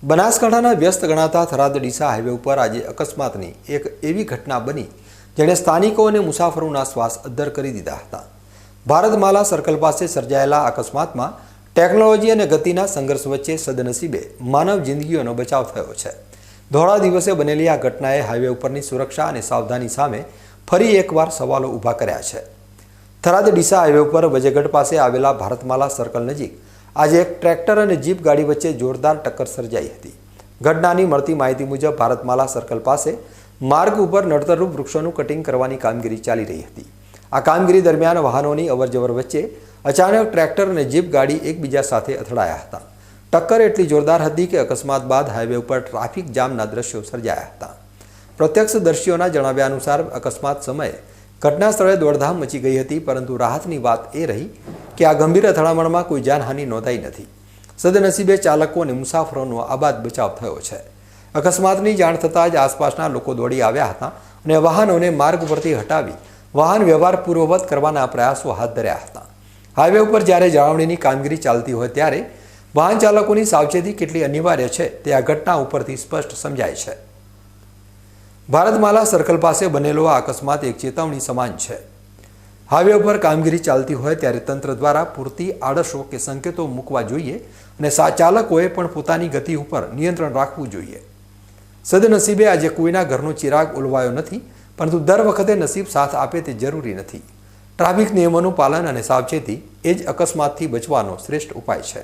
બનાસકાંઠાના વ્યસ્ત ગણાતા થરાદ ડીસા હાઈવે ઉપર આજે અકસ્માતની એક એવી ઘટના બની જેણે સ્થાનિકો અને મુસાફરોના શ્વાસ અદ્ધર કરી દીધા હતા। ભારતમાલા સર્કલ પાસે સર્જાયેલા અકસ્માતમાં ટેકનોલોજી અને ગતિના સંઘર્ષ વચ્ચે સદનસીબે માનવ જિંદગીઓનો બચાવ થયો છે। ધોળા દિવસે બનેલી આ ઘટનાએ હાઈવે ઉપરની સુરક્ષા અને સાવધાની સામે ફરી એકવાર સવાલો ઊભા કર્યા છે। થરાદ ડીસા હાઈવે ઉપર વજેગઢ પાસે આવેલા ભારતમાલા સર્કલ નજીક આજે એક ટ્રેક્ટર અને જીપ ગાડી વચ્ચે જોરદાર ટક્કર સર્જાઈ હતી। ઘટનાની મળતી માહિતી મુજબ ભારતમાલા સર્કલ પાસે માર્ગ ઉપર નડતરરૂપ વૃક્ષોનું કટિંગ કરવાની કામગીરી ચાલી રહી હતી। આ કામગીરી દરમિયાન વાહનોની અવરજવર વચ્ચે અચાનક ટ્રેક્ટર અને જીપ ગાડી એકબીજા સાથે અથડાયા હતા। ટક્કર એટલી જોરદાર હતી કે અકસ્માત બાદ હાઈવે ઉપર ટ્રાફિક જામના દ્રશ્યો સર્જાયા હતા। પ્રત્યક્ષદર્શીઓના જણાવ્યા અનુસાર અકસ્માત સમયે ઘટના સ્થળે દોડધામ મચી ગઈ હતી, પરંતુ રાહતની વાત એ રહી કે આ ગંભીર અથડામણમાં કોઈ જાનહાનિ નોંધાઈ નથી। સદનસીબે ચાલકો અને મુસાફરોનો આબાદ બચાવ થયો છે। અકસ્માતની જાણ થતાં જ આસપાસના લોકો દોડી આવ્યા હતા અને વાહનોને માર્ગ પરથી હટાવી વાહન વ્યવહાર પૂર્વવત કરવાના પ્રયાસો હાથ ધર્યા હતા। હાઈવે ઉપર જ્યારે જાળવણીની કામગીરી ચાલતી હોય ત્યારે વાહન ચાલકોની સાવચેતી કેટલી અનિવાર્ય છે તે આ ઘટના ઉપરથી સ્પષ્ટ સમજાય છે। ભારતમાલા સર્કલ પાસે બનેલો આ અકસ્માત એક ચેતવણી સમાન છે। હાઈવે ઉપર કામગીરી ચાલતી હોય ત્યારે તંત્ર દ્વારા પૂરતી આડશો કે સંકેતો મૂકવા જોઈએ અને ચાલકોએ પણ પોતાની ગતિ ઉપર નિયંત્રણ રાખવું જોઈએ। સદનસીબે આજે કોઈના ઘરનો ચિરાગ ઓલવાયો નથી, પરંતુ દર વખતે નસીબ સાથ આપે તે જરૂરી નથી। ટ્રાફિક નિયમોનું પાલન અને સાવચેતી એ જ અકસ્માતથી બચવાનો શ્રેષ્ઠ ઉપાય છે।